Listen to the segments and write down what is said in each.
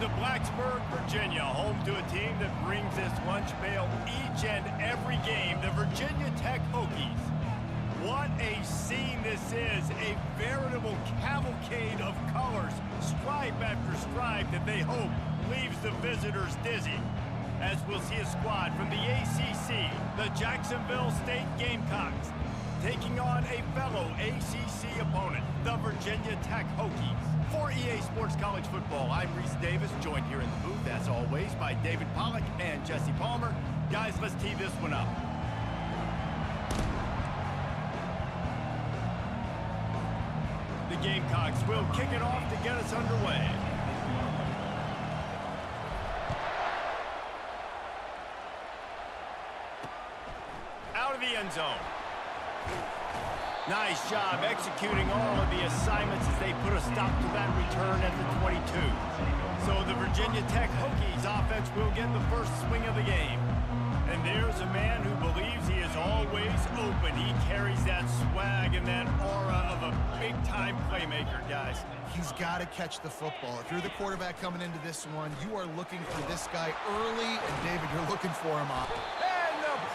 to Blacksburg, Virginia, home to a team that brings this lunch pail each and every game, the Virginia Tech Hokies. What a scene this is, a veritable cavalcade of colors, stripe after stripe that they hope leaves the visitors dizzy. As we'll see a squad from the ACC, the Jacksonville State Gamecocks, taking on a fellow ACC opponent, the Virginia Tech Hokies. For EA Sports College Football, I'm Reese Davis, joined here in the booth, as always, by David Pollack and Jesse Palmer. Guys, let's tee this one up. The Gamecocks will kick it off to get us underway. Out of the end zone. Nice job executing all of the assignments as they put a stop to that return at the 22. So the Virginia Tech Hokies offense will get the first swing of the game. And there's a man who believes he is always open. He carries that swag and that aura of a big-time playmaker, guys. He's got to catch the football. If you're the quarterback coming into this one, you are looking for this guy early, and David, you're looking for him off.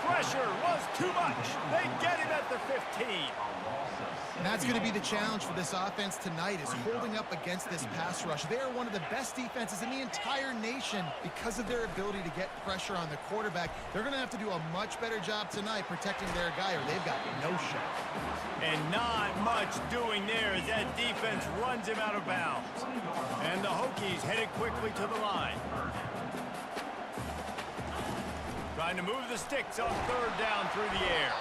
Pressure was too much. They get him at the 15. And that's going to be the challenge for this offense tonight, is holding up against this pass rush. They are one of the best defenses in the entire nation because of their ability to get pressure on the quarterback. They're going to have to do a much better job tonight protecting their guy, or they've got no shot. And not much doing there as that defense runs him out of bounds. And the Hokies headed quickly to the line. Trying to move the sticks on third down through the air.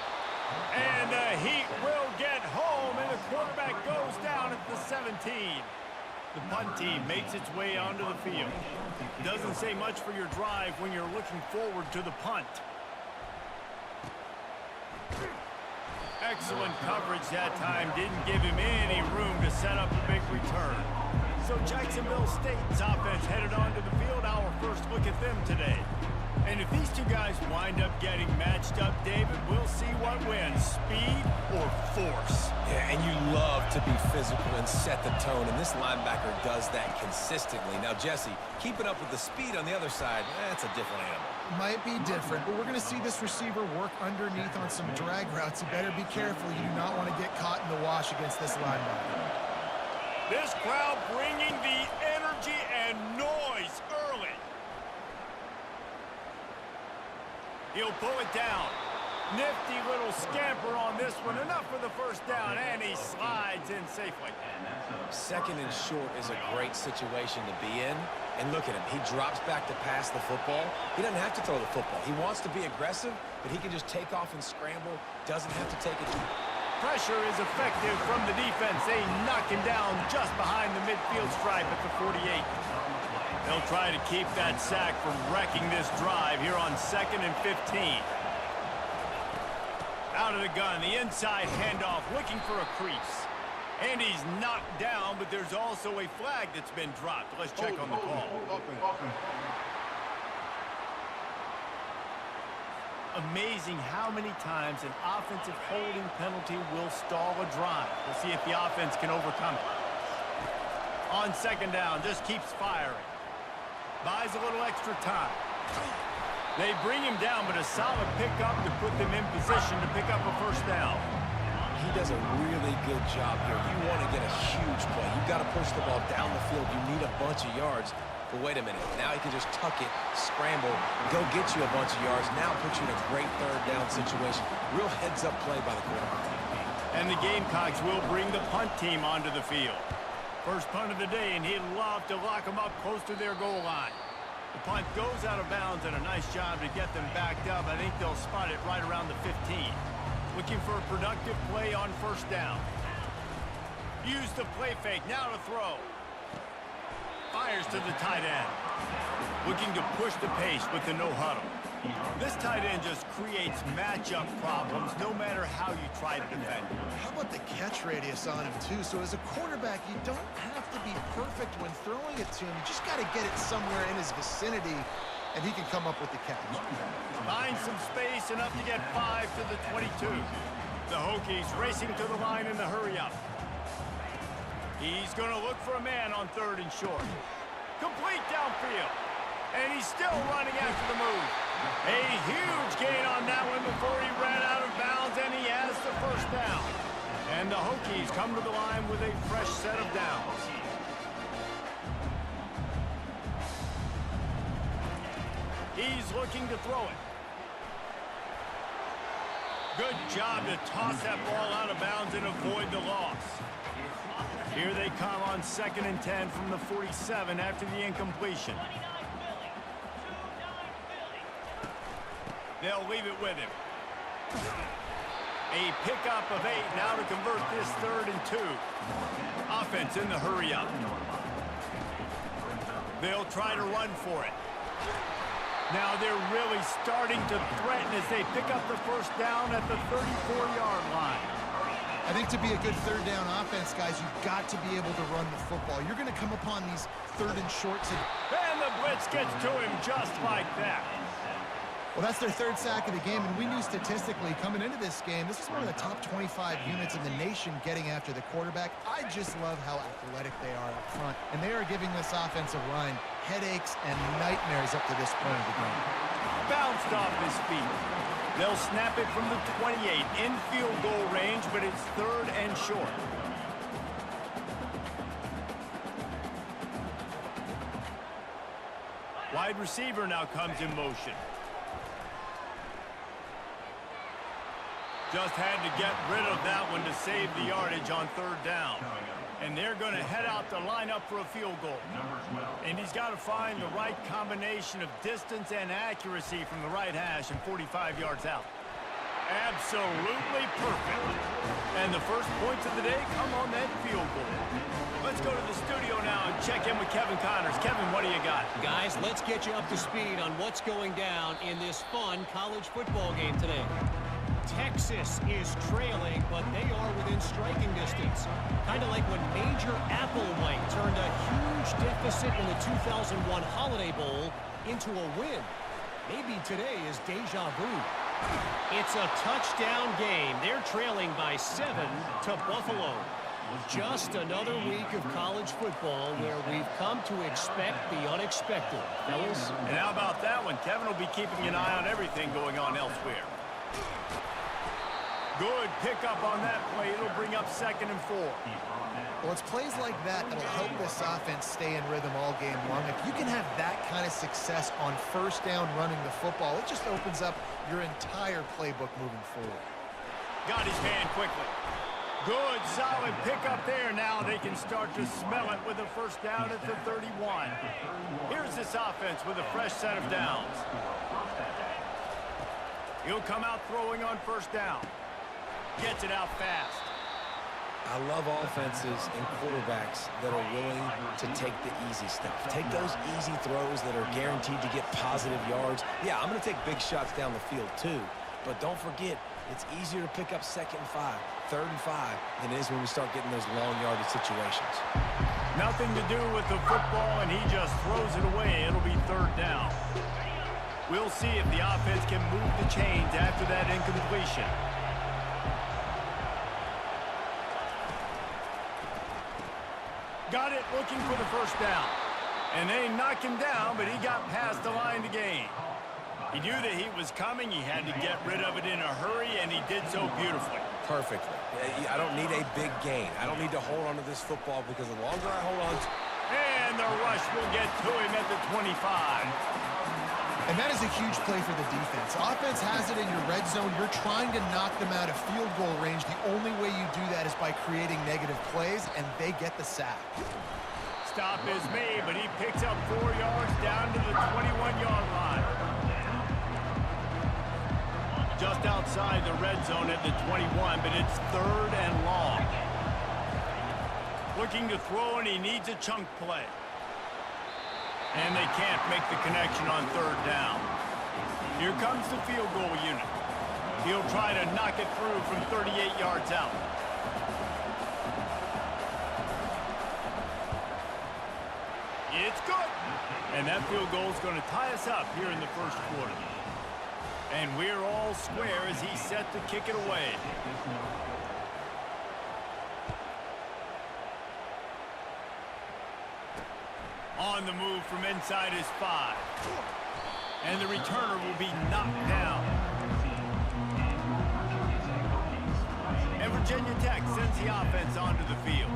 And the Heat will get home, and the quarterback goes down at the 17. The punt team makes its way onto the field. Doesn't say much for your drive when you're looking forward to the punt. Excellent coverage that time. Didn't give him any room to set up a big return. So Jacksonville State's offense headed onto the field. Our first look at them today. And if these two guys wind up getting matched up, David, we'll see what wins, speed or force. Yeah, and you love to be physical and set the tone, and this linebacker does that consistently. Now, Jesse, keeping up with the speed on the other side, that's a different animal. Might be different, but we're going to see this receiver work underneath on some drag routes. You better be careful. You do not want to get caught in the wash against this linebacker. This crowd bringing the energy and noise early. He'll pull it down. Nifty little scamper on this one. Enough for the first down, and he slides in safely. Second and short is a great situation to be in. And look at him. He drops back to pass the football. He doesn't have to throw the football. He wants to be aggressive, but he can just take off and scramble. Doesn't have to take it. Pressure is effective from the defense. They knock him down just behind the midfield stripe at the 48. They'll try to keep that sack from wrecking this drive here on 2nd and 15. Out of the gun, the inside handoff, looking for a crease. And he's knocked down, but there's also a flag that's been dropped. Let's check on the call. Amazing how many times an offensive holding penalty will stall a drive. We'll see if the offense can overcome it. On 2nd down, just keeps firing. Buys a little extra time. They bring him down, but a solid pickup to put them in position to pick up a first down. He does a really good job here. You want to get a huge play. You've got to push the ball down the field. You need a bunch of yards. But wait a minute. Now he can just tuck it, scramble, go get you a bunch of yards. Now put you in a great third down situation. Real heads-up play by the quarterback. And the Gamecocks will bring the punt team onto the field. First punt of the day, and he'd love to lock them up close to their goal line. The punt goes out of bounds, and a nice job to get them backed up. I think they'll spot it right around the 15. Looking for a productive play on first down. Use the play fake, now to throw. Fires to the tight end. Looking to push the pace with the no huddle. This tight end just creates matchup problems no matter how you try to defend him. How about the catch radius on him, too? So as a quarterback, you don't have to be perfect when throwing it to him. You just got to get it somewhere in his vicinity, and he can come up with the catch. Finds some space, enough to get 5 to the 22. The Hokies racing to the line in the hurry-up. He's going to look for a man on 3rd and short. Complete downfield. And he's still running after the move. A huge gain on that one before he ran out of bounds, and he has the first down. And the Hokies come to the line with a fresh set of downs. He's looking to throw it. Good job to toss that ball out of bounds and avoid the loss. Here they come on 2nd and 10 from the 47 after the incompletion. They'll leave it with him. A pickup of 8 now to convert this 3rd and 2. Offense in the hurry up. They'll try to run for it. Now they're really starting to threaten as they pick up the first down at the 34-yard line. I think to be a good 3rd down offense, guys, you've got to be able to run the football. You're going to come upon these 3rd and shorts. And the blitz gets to him just like that. Well, that's their 3rd sack of the game, and we knew statistically coming into this game, this is one of the top 25 units in the nation getting after the quarterback. I just love how athletic they are up front, and they are giving this offensive line headaches and nightmares up to this point of the game. Bounced off his feet. They'll snap it from the 28 in field goal range, but it's 3rd and short. Wide receiver now comes in motion. Just had to get rid of that one to save the yardage on 3rd down. And they're going to head out to line up for a field goal. And he's got to find the right combination of distance and accuracy from the right hash and 45 yards out. Absolutely perfect. And the first points of the day come on that field goal. Let's go to the studio now and check in with Kevin Connors. Kevin, what do you got? Guys, let's get you up to speed on what's going down in this fun college football game today. Texas is trailing, but they are within striking distance. Kind of like when Major Applewhite turned a huge deficit in the 2001 Holiday Bowl into a win. Maybe today is deja vu. It's a touchdown game. They're trailing by 7 to Buffalo. Just another week of college football where we've come to expect the unexpected. Fellas? And how about that one? Kevin will be keeping an eye on everything going on elsewhere. Good pickup on that play. It'll bring up 2nd and 4. Well, it's plays like that that'll help this offense stay in rhythm all game long. If you can have that kind of success on 1st down running the football, it just opens up your entire playbook moving forward. Got his man quickly. Good, solid pickup there. Now they can start to smell it with a 1st down at the 31. Here's this offense with a fresh set of downs. He'll come out throwing on 1st down. Gets it out fast. I love offenses and quarterbacks that are willing to take the easy stuff. Take those easy throws that are guaranteed to get positive yards. Yeah, I'm going to take big shots down the field too. But don't forget, it's easier to pick up 2nd and 5, 3rd and 5 than it is when we start getting those long yardage situations. Nothing to do with the football, and he just throws it away. It'll be 3rd down. We'll see if the offense can move the chains after that incompletion. Got it, looking for the 1st down. And they knocked him down, but he got past the line to gain. He knew that he was coming. He had to get rid of it in a hurry, and he did so beautifully. Perfectly. I don't need a big gain. I don't need to hold on to this football because the longer I hold on to... And the rush will get to him at the 25. And that is a huge play for the defense. Offense has it in your red zone. You're trying to knock them out of field goal range. The only way you do that is by creating negative plays, and they get the sack. Stop is made, but he picks up 4 yards down to the 21-yard line. Just outside the red zone at the 21, but it's 3rd and long. Looking to throw, and he needs a chunk play. And they can't make the connection on 3rd down. Here comes the field goal unit. He'll try to knock it through from 38 yards out. It's good. And that field goal is going to tie us up here in the 1st quarter. And we're all square as he's set to kick it away. On the move from inside his 5. And the returner will be knocked down. And Virginia Tech sends the offense onto the field.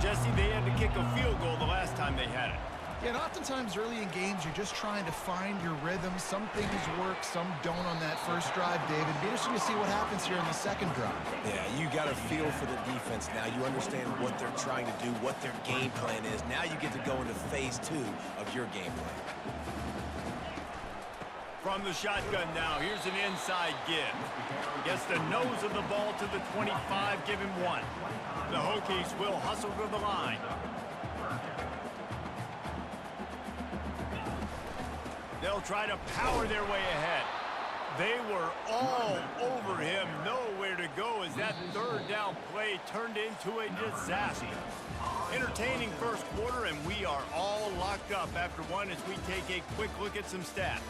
Jesse, they had to kick a field goal the last time they had it. Yeah, and oftentimes early in games, you're just trying to find your rhythm. Some things work, some don't on that first drive, David. It'd be interesting to see what happens here in the second drive. Yeah, you got a feel for the defense now. You understand what they're trying to do, what their game plan is. Now you get to go into phase 2 of your game plan. From the shotgun now, here's an inside give. Gets the nose of the ball to the 25, give him 1. The Hokies will hustle to the line. They'll try to power their way ahead. They were all over him, nowhere to go as that third down play turned into a disaster. Entertaining first quarter, and we are all locked up after one as we take a quick look at some stats.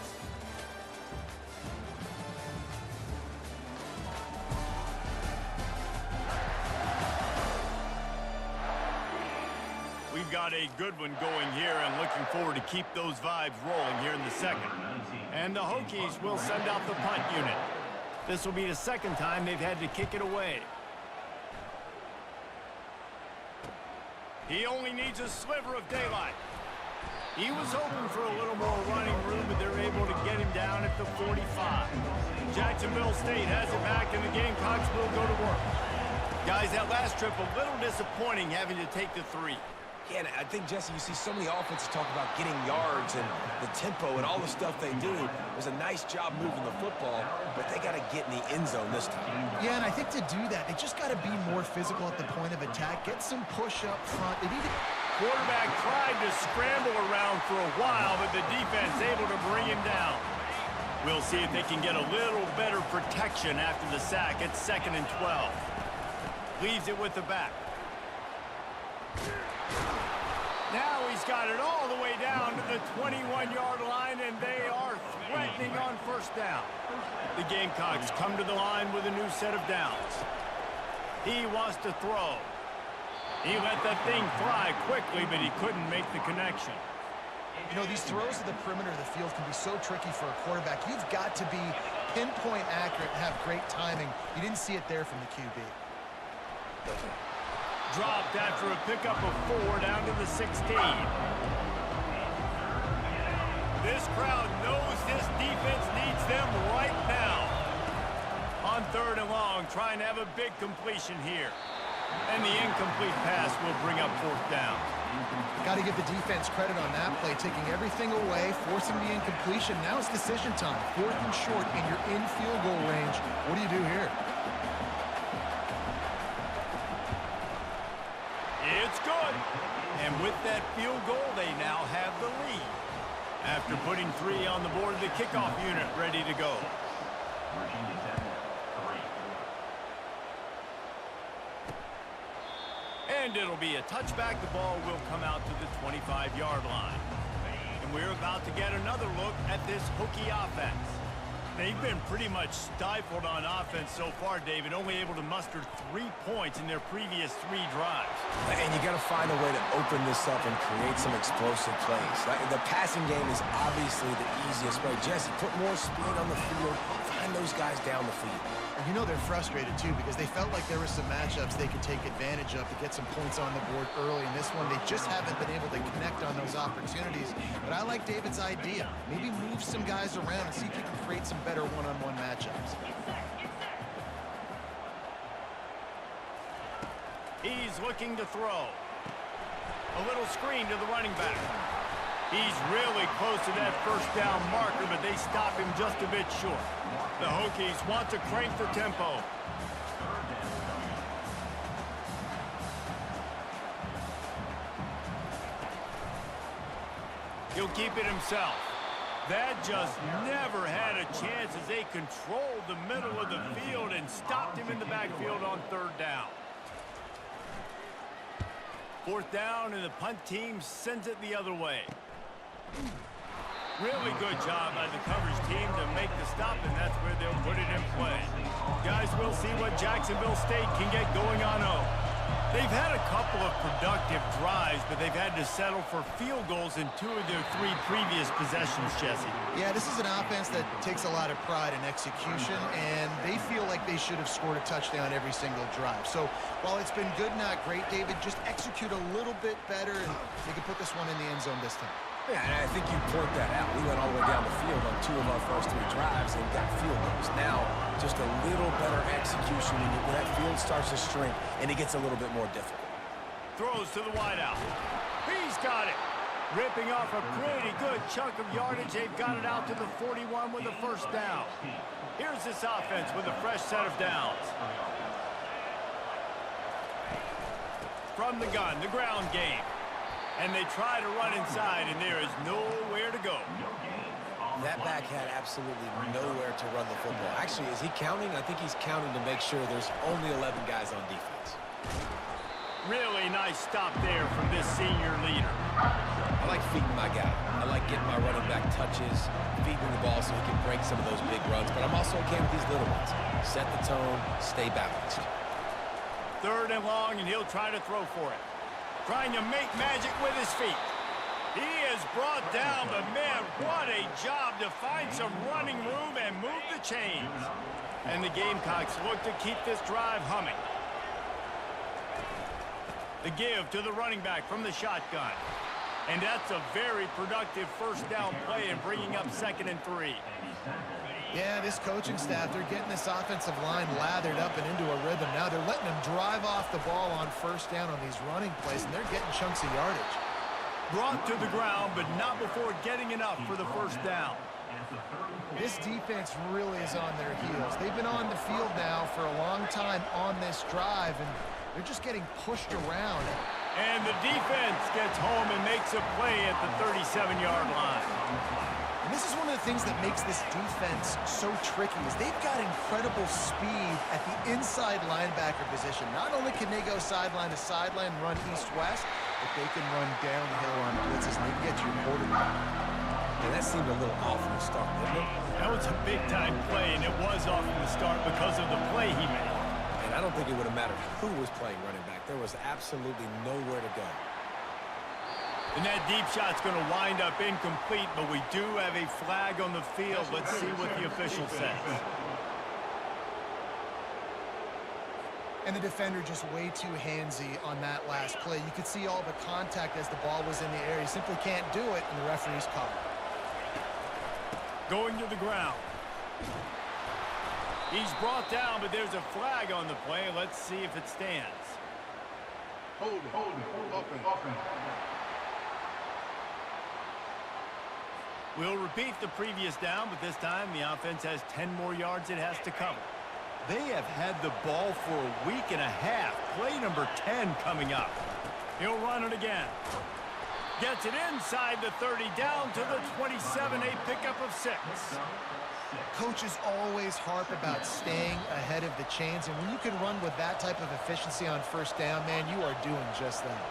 We've got a good one going here and looking forward to keep those vibes rolling here in the second. And the Hokies will send out the punt unit. This will be the second time they've had to kick it away. He only needs a sliver of daylight. He was hoping for a little more running room, but they're able to get him down at the 45. Jacksonville State has it back, and the Gamecocks will go to work. Guys, that last trip a little disappointing having to take the 3. Yeah, and I think, Jesse, you see so many offenses talk about getting yards and the tempo and all the stuff they do. It was a nice job moving the football, but they got to get in the end zone this time. Yeah, and I think to do that, they just got to be more physical at the point of attack, get some push up front. They need to... Quarterback tried to scramble around for a while, but the defense able to bring him down. We'll see if they can get a little better protection after the sack. It's 2nd and 12. Leaves it with the back. Now he's got it all the way down to the 21-yard line, and they are threatening on first down. The Gamecocks come to the line with a new set of downs. He wants to throw. He let that thing fly quickly, but he couldn't make the connection. You know, these throws to the perimeter of the field can be so tricky for a quarterback. You've got to be pinpoint accurate and have great timing. You didn't see it there from the QB. Dropped after a pickup of 4 down to the 16. This crowd knows this defense needs them right now. On 3rd and long, trying to have a big completion here. And the incomplete pass will bring up 4th down. Got to give the defense credit on that play, taking everything away, forcing the incompletion. Now it's decision time. 4th and short, and you're in field goal range. What do you do here? It's good. And with that field goal, they now have the lead. After putting 3 on the board, the kickoff unit ready to go. And it'll be a touchback. The ball will come out to the 25-yard line. And we're about to get another look at this Hokie offense. They've been pretty much stifled on offense so far, David, only able to muster 3 points in their previous 3 drives. And you got to find a way to open this up and create some explosive plays. The passing game is obviously the easiest way. Jesse, put more speed on the field, find those guys down the field. You know they're frustrated, too, because they felt like there were some matchups they could take advantage of to get some points on the board early. In this one, they just haven't been able to connect on those opportunities. But I like David's idea. Maybe move some guys around and see if you can create some better one-on-one matchups. He's looking to throw. A little screen to the running back. He's really close to that first down marker, but they stop him just a bit short. The Hokies want to crank the tempo. He'll keep it himself. That just never had a chance as they controlled the middle of the field and stopped him in the backfield on 3rd down. 4th down, and the punt team sends it the other way. Really good job by the coverage team to make the stop, and that's where they'll put it in play. Guys, we'll see what Jacksonville State can get going on 0. They've had a couple of productive drives, but they've had to settle for field goals in 2 of their 3 previous possessions, Jesse. Yeah, this is an offense that takes a lot of pride in execution, and they feel like they should have scored a touchdown every single drive. So while it's been good, not great, David, just execute a little bit better, and they can put this one in the end zone this time. Yeah, and I think you point that out. We went all the way down the field on 2 of our first 3 drives and got field goals. Now, just a little better execution when that field starts to shrink and it gets a little bit more difficult. Throws to the wideout. He's got it. Ripping off a pretty good chunk of yardage. They've got it out to the 41 with a first down. Here's this offense with a fresh set of downs. From the gun, the ground game. And they try to run inside, and there is nowhere to go. That back had absolutely nowhere to run the football. Actually, is he counting? I think he's counting to make sure there's only 11 guys on defense. Really nice stop there from this senior leader. I like feeding my guy. I like getting my running back touches, feeding the ball so he can break some of those big runs. But I'm also okay with these little ones. Set the tone, stay balanced. 3rd and long, and he'll try to throw for it. Trying to make magic with his feet. He is brought down, but man, what a job to find some running room and move the chains. And the Gamecocks look to keep this drive humming. The give to the running back from the shotgun. And that's a very productive first down play and bringing up 2nd and 3. Yeah, this coaching staff, they're getting this offensive line lathered up and into a rhythm. Now they're letting them drive off the ball on first down on these running plays, and they're getting chunks of yardage. Brought to the ground, but not before getting enough for the first down. This defense really is on their heels. They've been on the field now for a long time on this drive, and they're just getting pushed around. And the defense gets home and makes a play at the 37-yard line. And this is one of the things that makes this defense so tricky is they've got incredible speed at the inside linebacker position. Not only can they go sideline to sideline, run east-west, but they can run downhill on blitzes and they can get to your quarterback. And that seemed a little off from the start, didn't it? That was a big-time play, and it was off from the start because of the play he made. And I don't think it would have mattered who was playing running back. There was absolutely nowhere to go. And that deep shot's going to wind up incomplete, but we do have a flag on the field. Let's see what the official says. And the defender just way too handsy on that last play. You could see all the contact as the ball was in the air. He simply can't do it, and the referee's called. Going to the ground. He's brought down, but there's a flag on the play. Let's see if it stands. Hold it, open. We'll repeat the previous down, but this time the offense has 10 more yards it has to cover. They have had the ball for a week and a half. Play number 10 coming up. He'll run it again. Gets it inside the 30, down to the 27, a pickup of 6. Coaches always harp about staying ahead of the chains, and when you can run with that type of efficiency on first down, man, you are doing just that.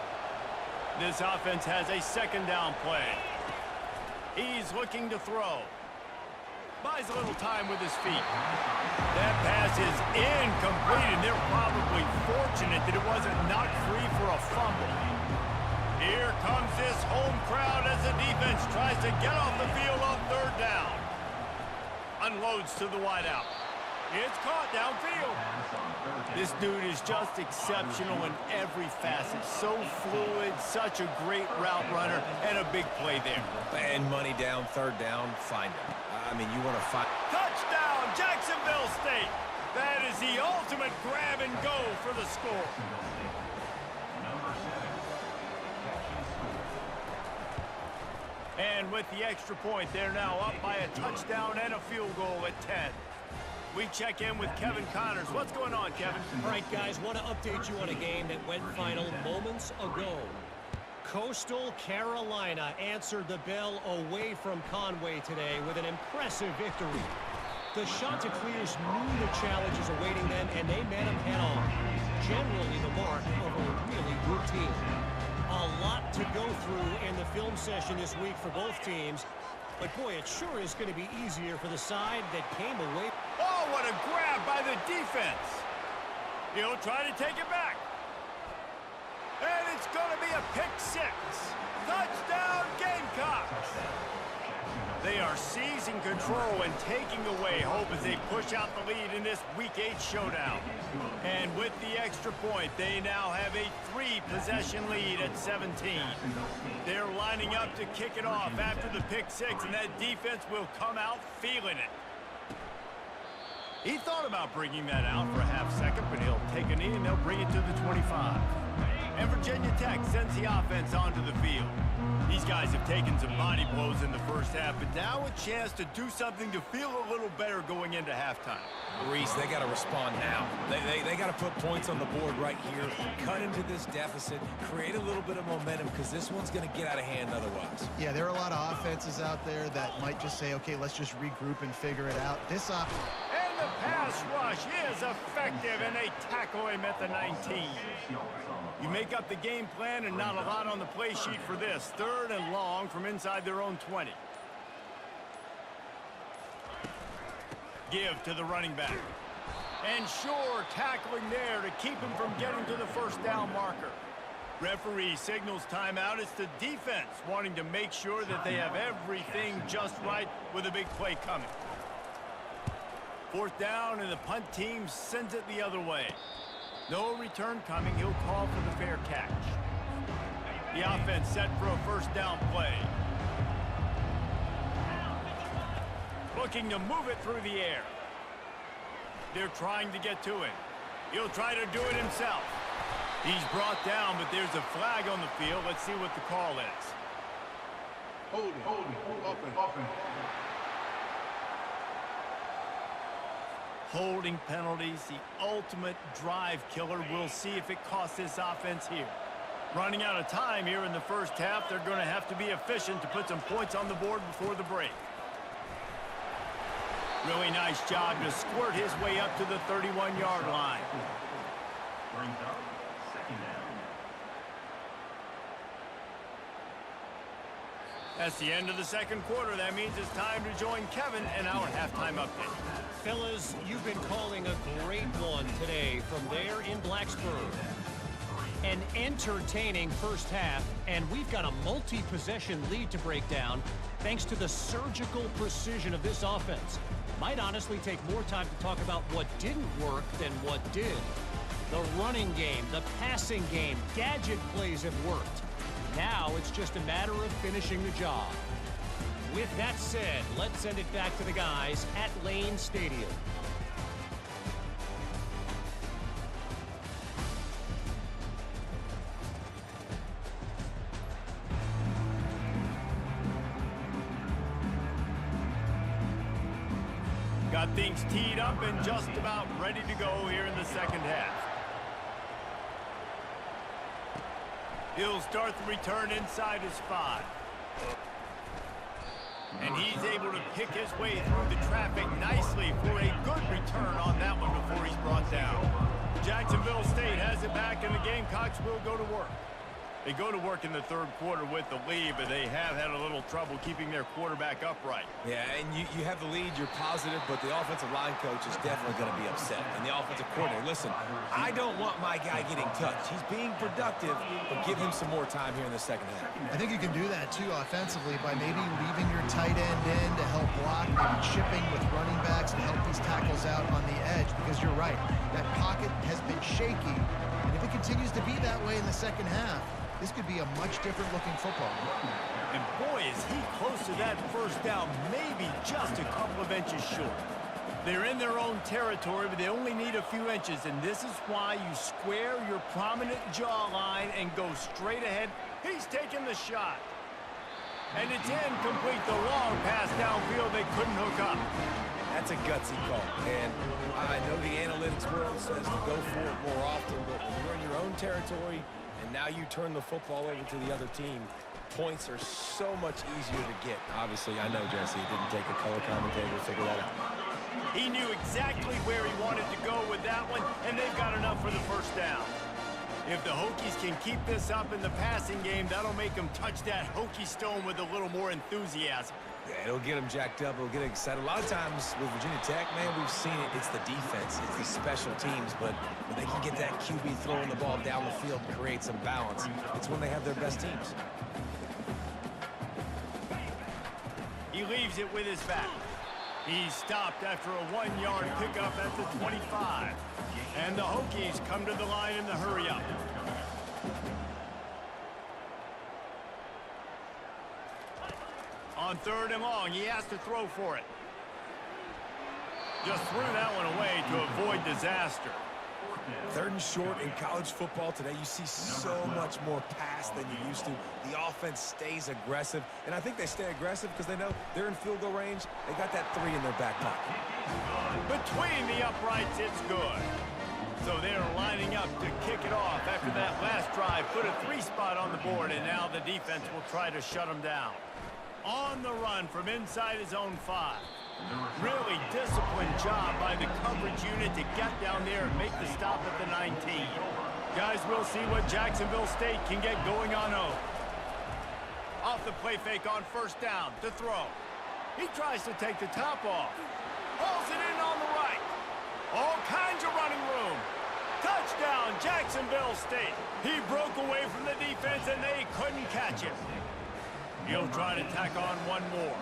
This offense has a 2nd down play. He's looking to throw. Buys a little time with his feet. That pass is incomplete, and they're probably fortunate that it wasn't knocked free for a fumble. Here comes this home crowd as the defense tries to get off the field on 3rd down. Unloads to the wideout. It's caught downfield. This dude is just exceptional in every facet. So fluid, such a great route runner, and a big play there. And money down, 3rd down, find him. I mean, you want to find... Touchdown, Jacksonville State. That is the ultimate grab and go for the score. And with the extra point, they're now up by a touchdown and a field goal at 10. We check in with Kevin Connors. What's going on, Kevin? All right, guys, want to update you on a game that went final moments ago. Coastal Carolina answered the bell away from Conway today with an impressive victory. The Chanticleers knew the challenges awaiting them, and they met them head-on. Generally the mark of a really good team. A lot to go through in the film session this week for both teams. But, boy, it sure is going to be easier for the side that came away. Oh, what a grab by the defense. He'll try to take it back. It's going to be a pick six. Touchdown, Gamecocks! They are seizing control and taking away hope as they push out the lead in this Week 8 showdown. And with the extra point, they now have a 3-possession lead at 17. They're lining up to kick it off after the pick six, and that defense will come out feeling it. He thought about bringing that out for a half second, but he'll take a knee and they'll bring it to the 25. And Virginia Tech sends the offense onto the field. These guys have taken some body blows in the first half, but now a chance to do something to feel a little better going into halftime. Reese, they got to respond now. They got to put points on the board right here, cut into this deficit, create a little bit of momentum, because this one's going to get out of hand otherwise. Yeah, there are a lot of offenses out there that might just say, okay, let's just regroup and figure it out. This offense... And the pass rush is effective, and they tackle him at the 19. You make up the game plan and not a lot on the play sheet for this. 3rd and long from inside their own 20. Give to the running back. And sure, tackling there to keep him from getting to the first down marker. Referee signals timeout. It's the defense wanting to make sure that they have everything just right with a big play coming. 4th down, and the punt team sends it the other way. No return coming. He'll call for the fair catch. The offense set for a first down play. Looking to move it through the air. They're trying to get to him. He'll try to do it himself. He's brought down, but there's a flag on the field. Let's see what the call is. Hold it, up and. Holding penalties, the ultimate drive killer. We'll see if it costs this offense here. Running out of time here in the first half. They're going to have to be efficient to put some points on the board before the break. Really nice job to squirt his way up to the 31-yard line. Brings up 2nd down. That's the end of the second quarter. That means it's time to join Kevin in our halftime update. Fellas, you've been calling a great one today from there in Blacksburg. An entertaining first half, and we've got a multi-possession lead to break down thanks to the surgical precision of this offense. Might honestly take more time to talk about what didn't work than what did. The running game, the passing game, gadget plays have worked. Now it's just a matter of finishing the job. With that said, let's send it back to the guys at Lane Stadium. Got things teed up and just about ready to go here in the second half. He'll start the return inside his 5. And he's able to pick his way through the traffic nicely for a good return on that one before he's brought down. Jacksonville State has it back, and the Gamecocks will go to work. They go to work in the third quarter with the lead, but they have had a little trouble keeping their quarterback upright. Yeah, and you have the lead, you're positive, but the offensive line coach is definitely going to be upset. And the offensive coordinator, listen, I don't want my guy getting touched. He's being productive, but give him some more time here in the second half. I think you can do that, too, offensively, by maybe leaving your tight end in to help block, maybe chipping with running backs to help these tackles out on the edge, because you're right. That pocket has been shaky, and if it continues to be that way in the second half, this could be a much different looking football. And boy, is he close to that first down, maybe just a couple of inches short. They're in their own territory, but they only need a few inches, and this is why you square your prominent jawline and go straight ahead. He's taking the shot. And it's incomplete. The long pass downfield, they couldn't hook up. That's a gutsy call, and I know the analytics world says to go for it more often, but when you're in your own territory, and now you turn the football over to the other team, points are so much easier to get. Obviously, I know, Jesse, it didn't take a color commentator to figure that out. He knew exactly where he wanted to go with that one, and they've got enough for the first down. If the Hokies can keep this up in the passing game, that'll make them touch that Hokie stone with a little more enthusiasm. Yeah, it'll get them jacked up. It'll get excited. A lot of times with Virginia Tech, man, we've seen it. It's the defense. It's the special teams. But when they can get that QB throwing the ball down the field and create some balance, it's when they have their best teams. He leaves it with his back. He's stopped after a 1-yard pickup at the 25. And the Hokies come to the line in the hurry-up. On 3rd and long, he has to throw for it. Just threw that one away to avoid disaster. 3rd and short in college football today, you see so much more pass than you used to. The offense stays aggressive, and I think they stay aggressive because they know they're in field goal range. They got that 3 in their back pocket. Between the uprights, it's good. So they're lining up to kick it off after that last drive. Put a 3 spot on the board, and now the defense will try to shut them down. On the run from inside his own 5. Really disciplined job by the coverage unit to get down there and make the stop at the 19. Guys, we'll see what Jacksonville State can get going on O. Off the play fake on 1st down to throw. He tries to take the top off. Hauls it in on the right. All kinds of running room. Touchdown, Jacksonville State. He broke away from the defense and they couldn't catch him. He'll try to tack on one more.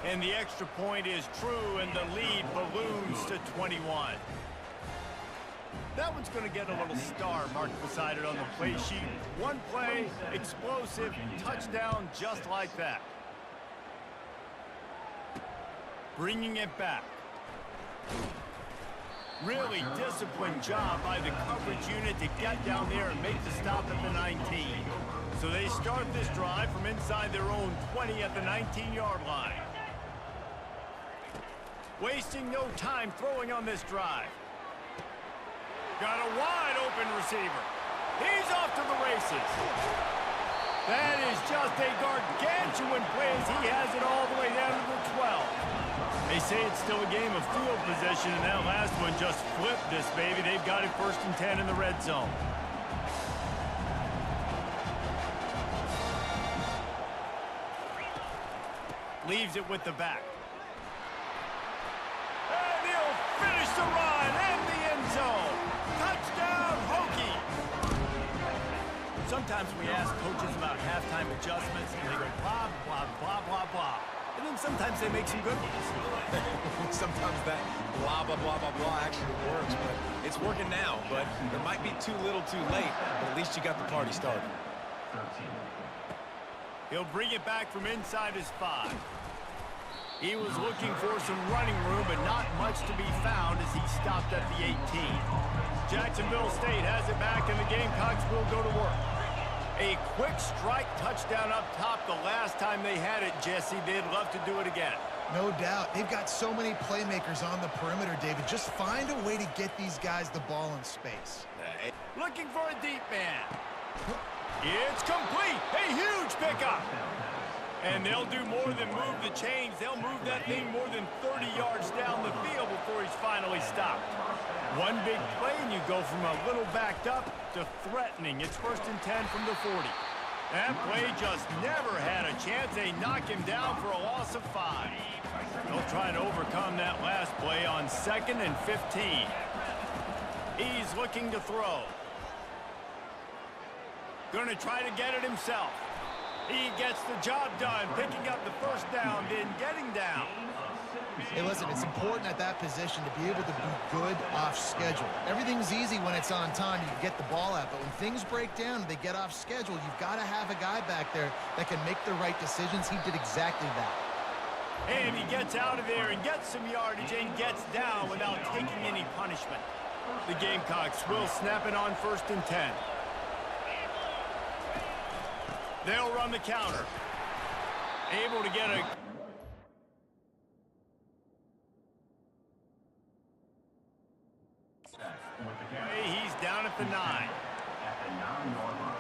And the extra point is true, and the lead balloons to 21. That one's going to get a little star marked beside it on the play sheet. One play, explosive, touchdown just like that. Bringing it back. Really disciplined job by the coverage unit to get down there and make the stop at the 19. So they start this drive from inside their own 20 at the 19-yard line. Wasting no time throwing on this drive. Got a wide-open receiver. He's off to the races. That is just a gargantuan play as he has it all the way down to the 12. They say it's still a game of field position, and that last one just flipped this baby. They've got it 1st and 10 in the red zone. Leaves it with the back. And he'll finish the run and the end zone. Touchdown, Hokies! Sometimes we ask coaches about halftime adjustments, and they go blah, blah, blah, blah, blah. And then sometimes they make some good ones. Sometimes that blah, blah, blah, blah, blah actually works, but it's working now. But it might be too little too late, but at least you got the party started. He'll bring it back from inside his 5. He was looking for some running room, but not much to be found as he stopped at the 18. Jacksonville State has it back, and the Gamecocks will go to work. A quick strike touchdown up top the last time they had it, Jesse. They'd love to do it again. No doubt. They've got so many playmakers on the perimeter, David. Just find a way to get these guys the ball in space. Looking for a deep man. It's complete. A huge pickup. And they'll do more than move the chains. They'll move that thing more than 30 yards down the field before he's finally stopped. One big play, and you go from a little backed up to threatening. It's 1st and 10 from the 40. That play just never had a chance. They knock him down for a loss of 5. They'll try to overcome that last play on 2nd and 15. He's looking to throw. Going to try to get it himself. He gets the job done, picking up the 1st down, then getting down. Hey, listen, it's important at that position to be able to be good off schedule. Everything's easy when it's on time. You can get the ball out, but when things break down and they get off schedule, you've got to have a guy back there that can make the right decisions. He did exactly that. And he gets out of there and gets some yardage and gets down without taking any punishment. The Gamecocks will snap it on 1st and 10. They'll run the counter. Able to get a... He's down at the 9. At the 9-yard line.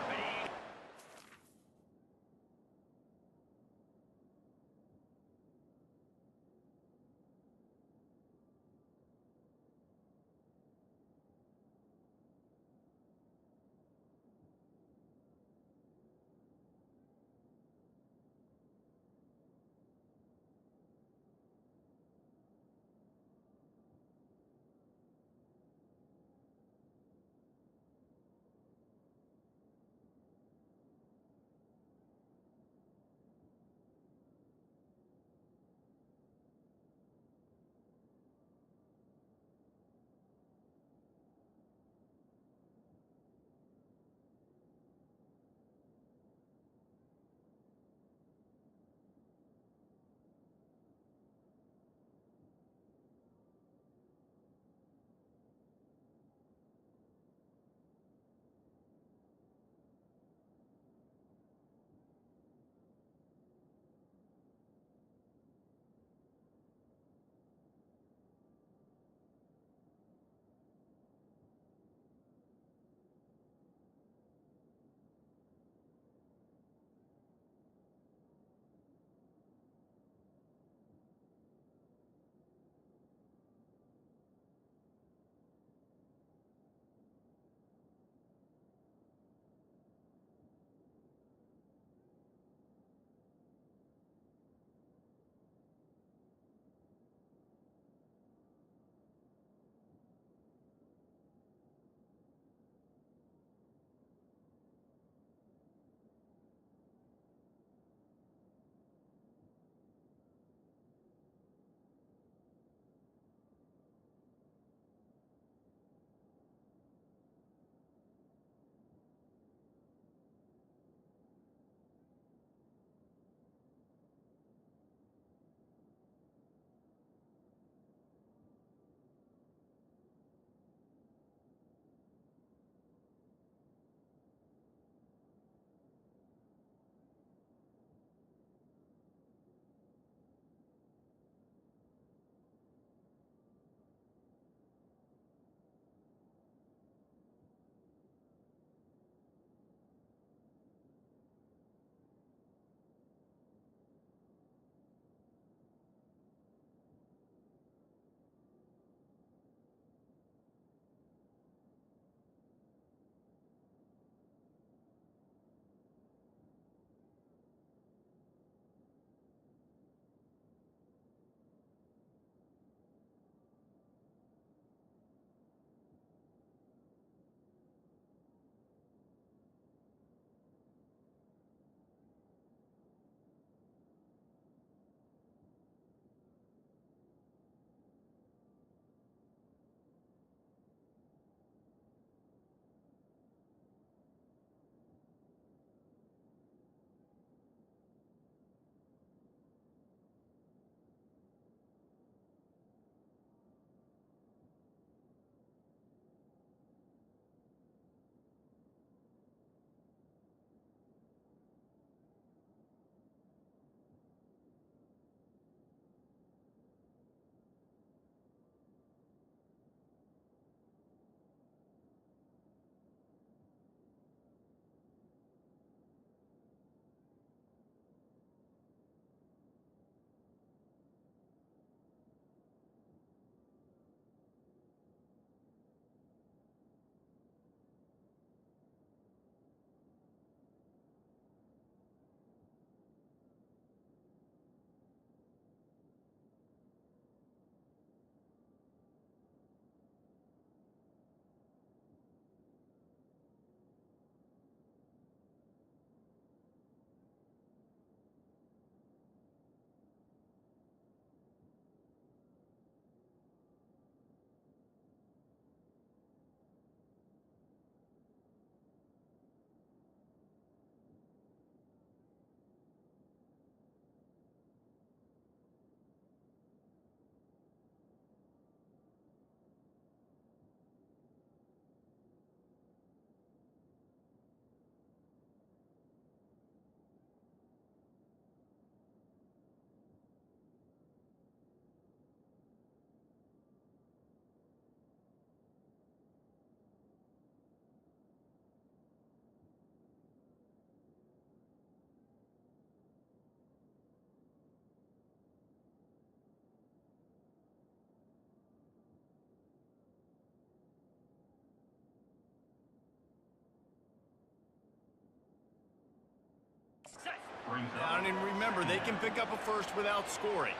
and remember, they can pick up a first without scoring.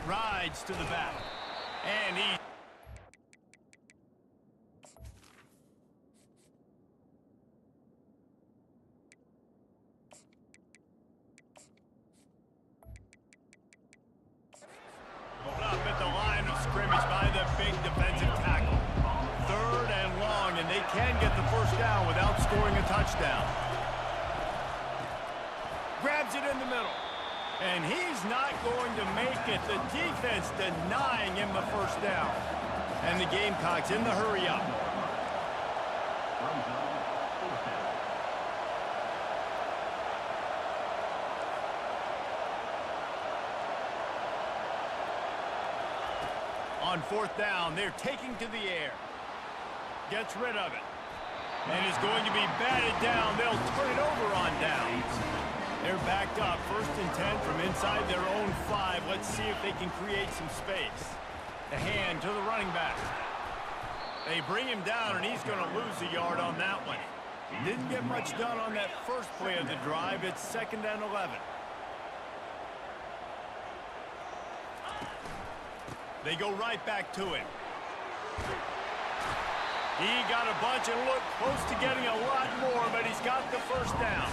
Rides to the back. And he... up at the line of scrimmage by the big defensive tackle. 3rd and long, and they can get the first down without scoring a touchdown. Grabs it in the middle. And he's not going to make it. The defense denying him the first down. And the Gamecocks in the hurry up. On 4th down, they're taking to the air. Gets rid of it. And is going to be batted down. They'll turn it over on downs. They're backed up, 1st and 10 from inside their own 5. Let's see if they can create some space. The hand to the running back. They bring him down, and he's going to lose a yard on that one. Didn't get much done on that first play of the drive. It's 2nd and 11. They go right back to him. He got a bunch and looked close to getting a lot more, but he's got the first down.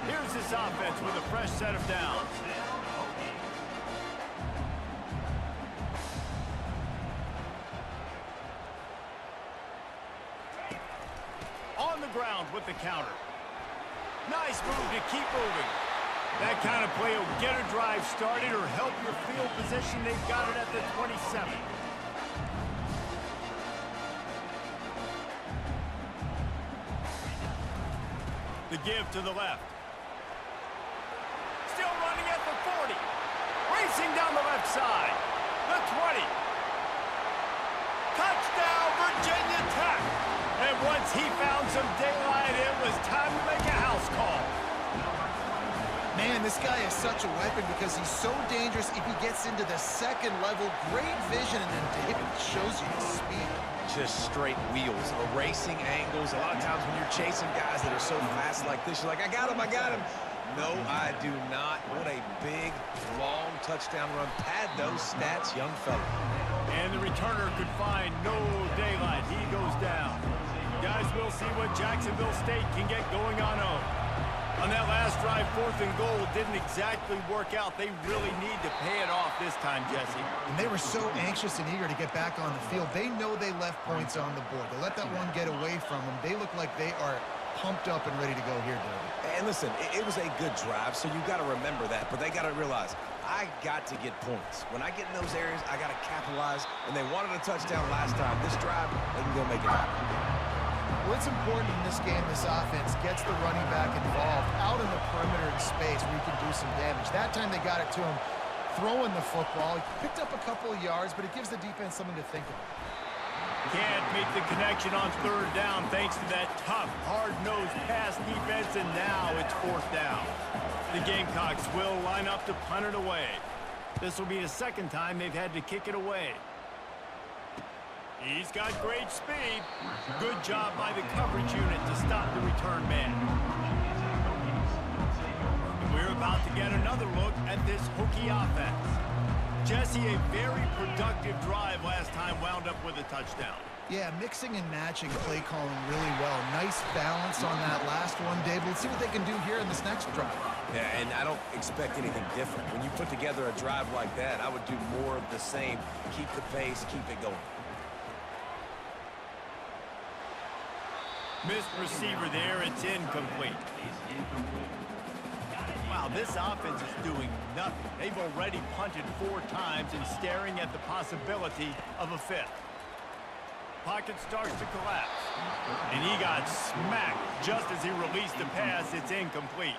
Here's this offense with a fresh set of downs. On the ground with the counter. Nice move to keep moving. That kind of play will get a drive started or help your field position. They've got it at the 27. The give to the left. Still running at the 40. Racing down the left side. The 20. Touchdown, Virginia Tech. And once he found some daylight, it was time to make a house call. Man, this guy is such a weapon because he's so dangerous if he gets into the 2nd level. Great vision, and then David shows you his speed. Just straight wheels, erasing angles. A lot of times when you're chasing guys that are so fast like this, you're like, I got him, I got him. No, I do not. What a big, long touchdown run. Pad those stats, young fella. And the returner could find no daylight. He goes down. Guys, we'll see what Jacksonville State can get going on home. On that last drive, 4th and goal didn't exactly work out. They really need to pay it off this time, Jesse. And they were so anxious and eager to get back on the field. They know they left points on the board. To let that one get away from them, they look like they are pumped up and ready to go here, David. And listen, it was a good drive, so you got to remember that. But they got to realize, I got to get points. When I get in those areas, I got to capitalize. And they wanted a touchdown last time. This drive, they can go make it happen. Well, it's important in this game, this offense gets the running back involved out in the perimeter in space where he can do some damage. That time they got it to him throwing the football. He picked up a couple of yards, but it gives the defense something to think about. Can't make the connection on 3rd down thanks to that tough, hard-nosed pass defense, and now it's 4th down. The Gamecocks will line up to punt it away. This will be the 2nd time they've had to kick it away. He's got great speed. Good job by the coverage unit to stop the return man. And we're about to get another look at this Hokie offense. Jesse, a very productive drive last time wound up with a touchdown. Yeah, mixing and matching play calling really well. Nice balance on that last one, David. Let's see what they can do here in this next drive. Yeah, and I don't expect anything different. When you put together a drive like that, I would do more of the same. Keep the pace, keep it going. Missed receiver there, it's incomplete. Wow, this offense is doing nothing. They've already punted 4 times and staring at the possibility of a 5th. Pocket starts to collapse. And he got smacked just as he released the pass. It's incomplete.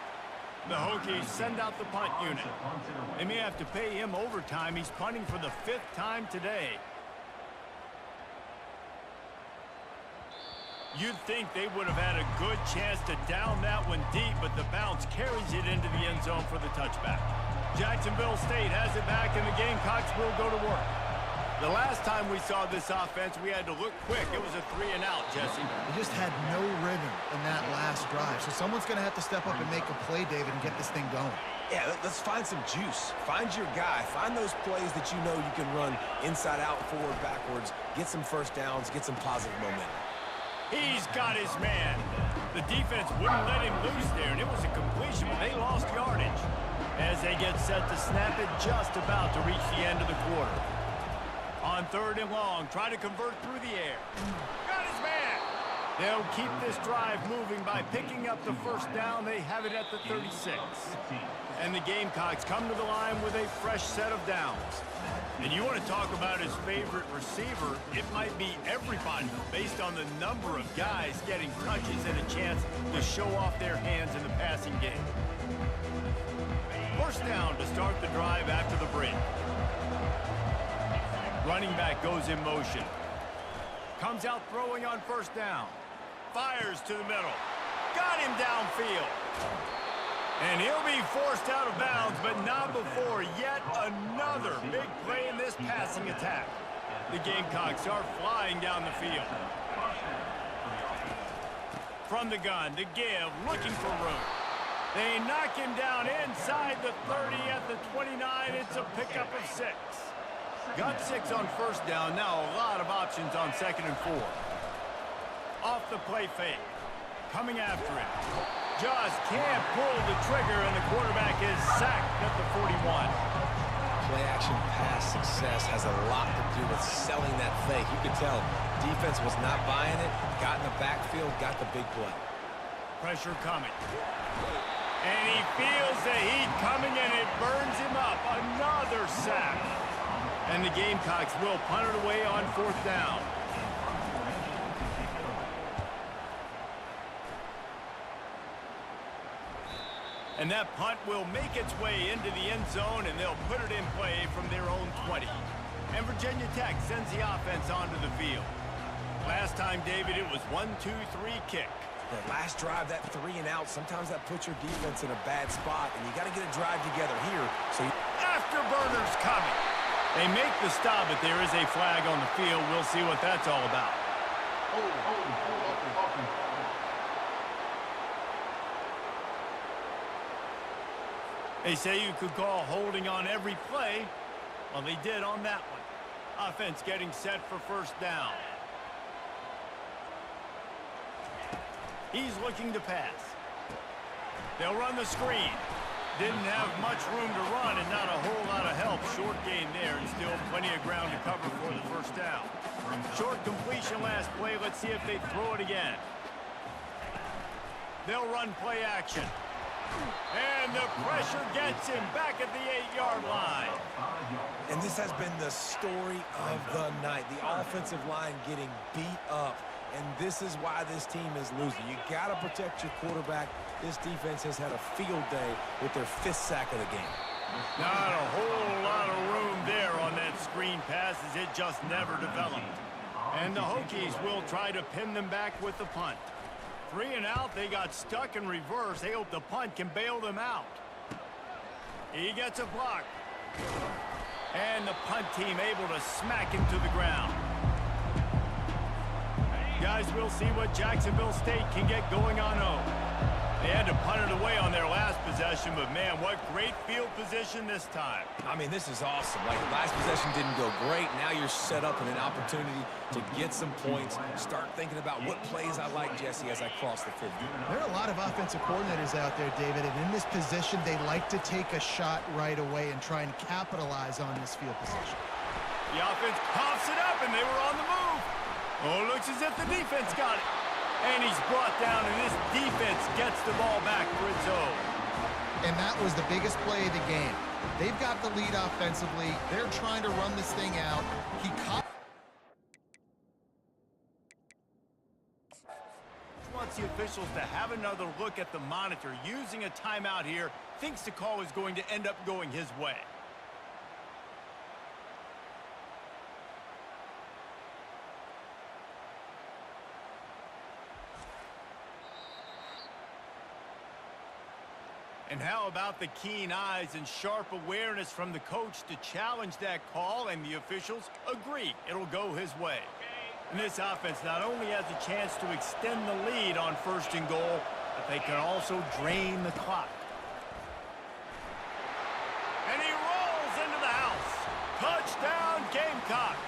The Hokies send out the punt unit. They may have to pay him overtime. He's punting for the 5th time today. You'd think they would have had a good chance to down that one deep, but the bounce carries it into the end zone for the touchback. Jacksonville State has it back, and the Gamecocks will go to work. The last time we saw this offense, we had to look quick. It was a 3-and-out, Jesse. They just had no rhythm in that last drive. So someone's going to have to step up and make a play, David, and get this thing going. Yeah, let's find some juice. Find your guy. Find those plays that you know you can run inside out, forward, backwards, get some first downs, get some positive momentum. He's got his man. The defense wouldn't let him loose there, and it was a completion, but they lost yardage as they get set to snap it just about to reach the end of the quarter. On 3rd and long, try to convert through the air. Got his man. They'll keep this drive moving by picking up the first down. They have it at the 36. And the Gamecocks come to the line with a fresh set of downs. And you want to talk about his favorite receiver, it might be everybody based on the number of guys getting touches and a chance to show off their hands in the passing game. First down to start the drive after the break. Running back goes in motion. Comes out throwing on first down. Fires to the middle. Got him downfield. And he'll be forced out of bounds, but not before yet another big play in this passing attack. The Gamecocks are flying down the field. From the gun, to give, looking for room. They knock him down inside the 30 at the 29. It's a pickup of 6. Got 6 on first down. Now a lot of options on 2nd and 4. Off the play fake. Coming after him. Just can't pull the trigger, and the quarterback is sacked at the 41. Play-action pass success has a lot to do with selling that fake. You could tell defense was not buying it, got in the backfield, got the big play. Pressure coming. And he feels the heat coming, and it burns him up. Another sack. And the Gamecocks will punt it away on 4th down. And that punt will make its way into the end zone, and they'll put it in play from their own 20. And Virginia Tech sends the offense onto the field. Last time, David, it was 1-2-3 kick. That last drive, that 3-and-out, sometimes that puts your defense in a bad spot, and you got to get a drive together here. So Afterburners coming. They make the stop, but there is a flag on the field. We'll see what that's all about. They say you could call holding on every play. Well, they did on that one. Offense getting set for first down. He's looking to pass. They'll run the screen. Didn't have much room to run and not a whole lot of help. Short gain there and still plenty of ground to cover for the first down. Short completion last play. Let's see if they throw it again. They'll run play action. And the pressure gets him back at the 8-yard line. And this has been the story of the night. The offensive line getting beat up. And this is why this team is losing. You got to protect your quarterback. This defense has had a field day with their 5th sack of the game. Not a whole lot of room there on that screen pass as it just never developed. And the Hokies will try to pin them back with the punt. 3-and-out, they got stuck in reverse. They hope the punt can bail them out. He gets a block. And the punt team able to smack him to the ground. Guys, we'll see what Jacksonville State can get going on home. They had to punt it away on their last possession, but man, what great field position this time. I mean, this is awesome. Like, last possession didn't go great. Now you're set up in an opportunity to get some points. Start thinking about what plays I like, Jesse, as I cross the 50. There are a lot of offensive coordinators out there, David, and in this position, they like to take a shot right away and try and capitalize on this field position. The offense coughs it up, and they were on the move. Oh, looks as if the defense got it. And he's brought down, and this defense gets the ball back for its own. And that was the biggest play of the game. They've got the lead offensively. They're trying to run this thing out. He caught. Wants the officials to have another look at the monitor. Using a timeout here, thinks the call is going to end up going his way. And how about the keen eyes and sharp awareness from the coach to challenge that call, and the officials agree it'll go his way. And this offense not only has a chance to extend the lead on 1st and goal, but they can also drain the clock. And he rolls into the house. Touchdown, Gamecocks.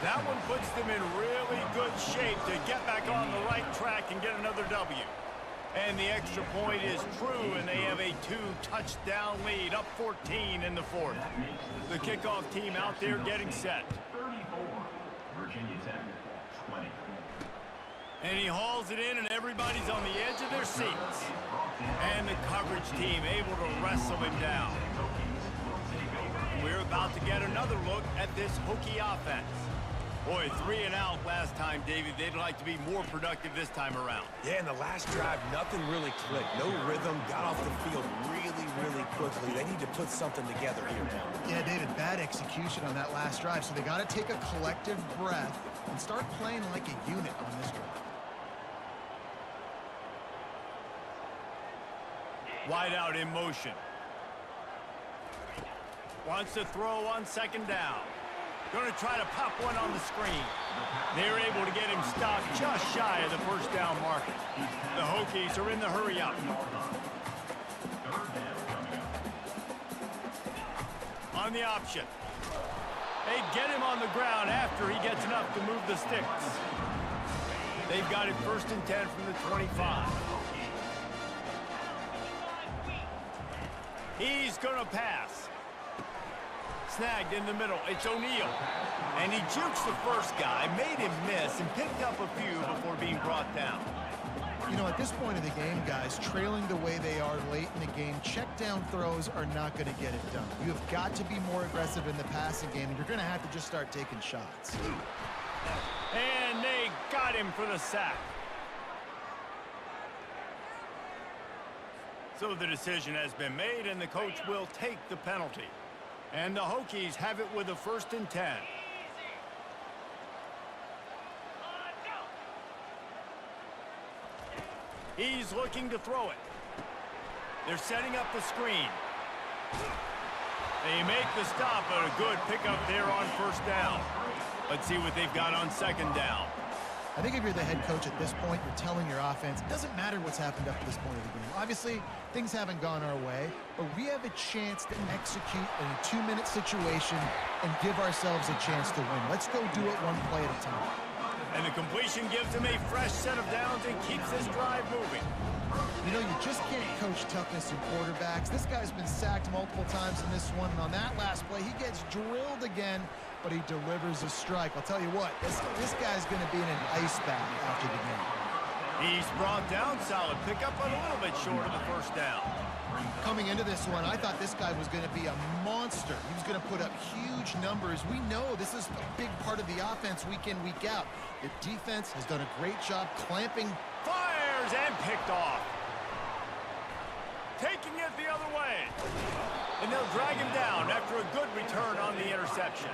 That one puts them in really good shape to get back on the right track and get another W. And the extra point is true, and they have a 2-touchdown lead, up 14 in the 4th. The kickoff team out there getting set. 34, Virginia Tech, 20. And he hauls it in, and everybody's on the edge of their seats. And the coverage team able to wrestle him down. We're about to get another look at this Hokie offense. Boy, 3 and out last time, Davey. They'd like to be more productive this time around. Yeah, in the last drive, nothing really clicked. No rhythm, got off the field really quickly. They need to put something together here now. Yeah, David, bad execution on that last drive, so they got to take a collective breath and start playing like a unit on this drive. Wide out in motion. Wants to throw on 2nd down. Going to try to pop one on the screen. They're able to get him stopped just shy of the 1st down marker. The Hokies are in the hurry-up. On the option. They get him on the ground after he gets enough to move the sticks. They've got it 1st and 10 from the 25. He's going to pass. Snagged in the middle. It's O'Neal. And he jukes the first guy, made him miss, and picked up a few before being brought down. You know, at this point of the game, guys, trailing the way they are late in the game, check down throws are not going to get it done. You have got to be more aggressive in the passing game, and you're going to have to just start taking shots. And they got him for the sack. So the decision has been made, and the coach will take the penalty. And the Hokies have it with a 1st and 10. He's looking to throw it. They're setting up the screen. They make the stop, but a good pickup there on 1st down. Let's see what they've got on 2nd down. I think if you're the head coach at this point, you're telling your offense, it doesn't matter what's happened up to this point of the game. Obviously, things haven't gone our way, but we have a chance to execute in a 2-minute situation and give ourselves a chance to win. Let's go do it one play at a time. And the completion gives him a fresh set of downs and keeps this drive moving. You know, you just can't coach toughness in quarterbacks. This guy's been sacked multiple times in this one, and on that last play, he gets drilled again, but he delivers a strike. I'll tell you what, this guy's going to be in an ice bath after the game. He's brought down, solid pickup, but a little bit short of the 1st down. Coming into this one, I thought this guy was going to be a monster. He was going to put up huge numbers. We know this is a big part of the offense week in, week out. The defense has done a great job clamping. Fires and picked off. Taking it the other way. And they'll drag him down after a good return on the interception.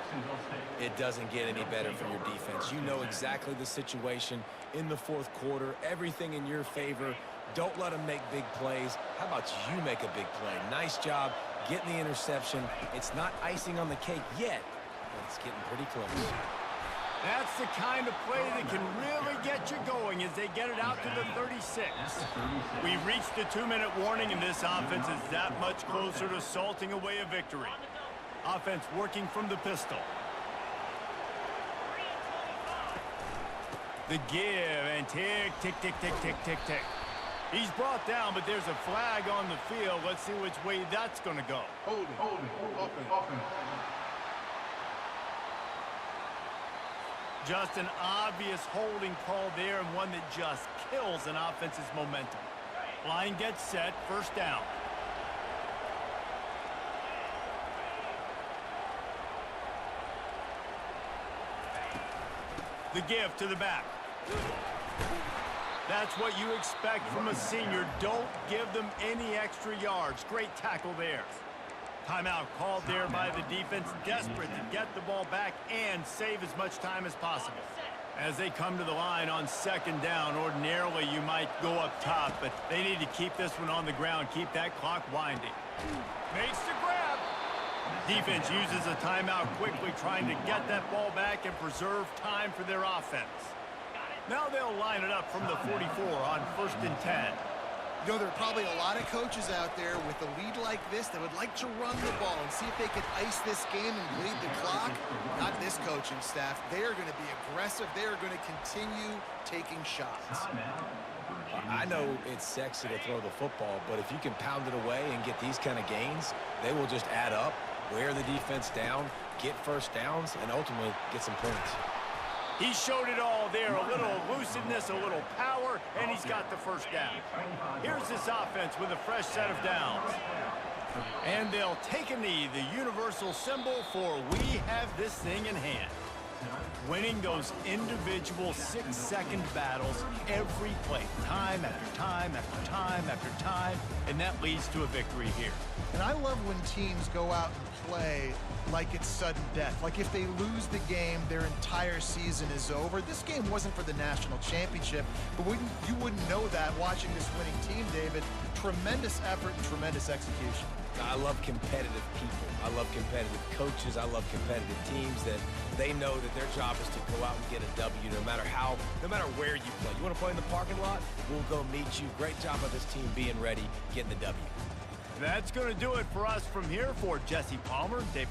It doesn't get any better for your defense. You know exactly the situation in the 4th quarter. Everything in your favor. Don't let them make big plays. How about you make a big play? Nice job getting the interception. It's not icing on the cake yet, but it's getting pretty close. That's the kind of play that can really get you going as they get it out to the 36. We've reached the 2-minute warning, and this offense is that much closer to salting away a victory. Offense working from the pistol. The give and tick, tick, tick, tick, tick, tick, tick. He's brought down, but there's a flag on the field. Let's see which way that's going to go. Hold it, open. Just an obvious holding call there, and one that just kills an offense's momentum. Line gets set, 1st down. The give to the back. That's what you expect from a senior. Don't give them any extra yards. Great tackle there. Timeout called there by the defense, desperate to get the ball back and save as much time as possible. As they come to the line on second down, ordinarily you might go up top, but they need to keep this one on the ground, keep that clock winding. Makes the grab. Defense uses a timeout quickly, trying to get that ball back and preserve time for their offense. Now they'll line it up from the 44 on 1st and 10. You know, there are probably a lot of coaches out there with a lead like this that would like to run the ball and see if they can ice this game and bleed the clock. Not this coaching staff. They are going to be aggressive. They are going to continue taking shots. I know it's sexy to throw the football, but if you can pound it away and get these kind of gains, they will just add up, wear the defense down, get first downs, and ultimately get some points. He showed it all there, a little elusiveness, a little power, and he's got the first down. Here's this offense with a fresh set of downs. And they'll take a knee, the universal symbol for we have this thing in hand. Winning those individual 6-second battles every play, time after time after time after time, and that leads to a victory here. And I love when teams go out and play like it's sudden death. Like if they lose the game, their entire season is over. This game wasn't for the national championship, but you wouldn't know that watching this winning team, David. Tremendous effort and tremendous execution. I love competitive people. I love competitive coaches. I love competitive teams that they know that their job is to go out and get a W no matter where you play. You want to play in the parking lot? We'll go meet you. Great job of this team being ready, getting the W. That's going to do it for us from here. For Jesse Palmer, Dave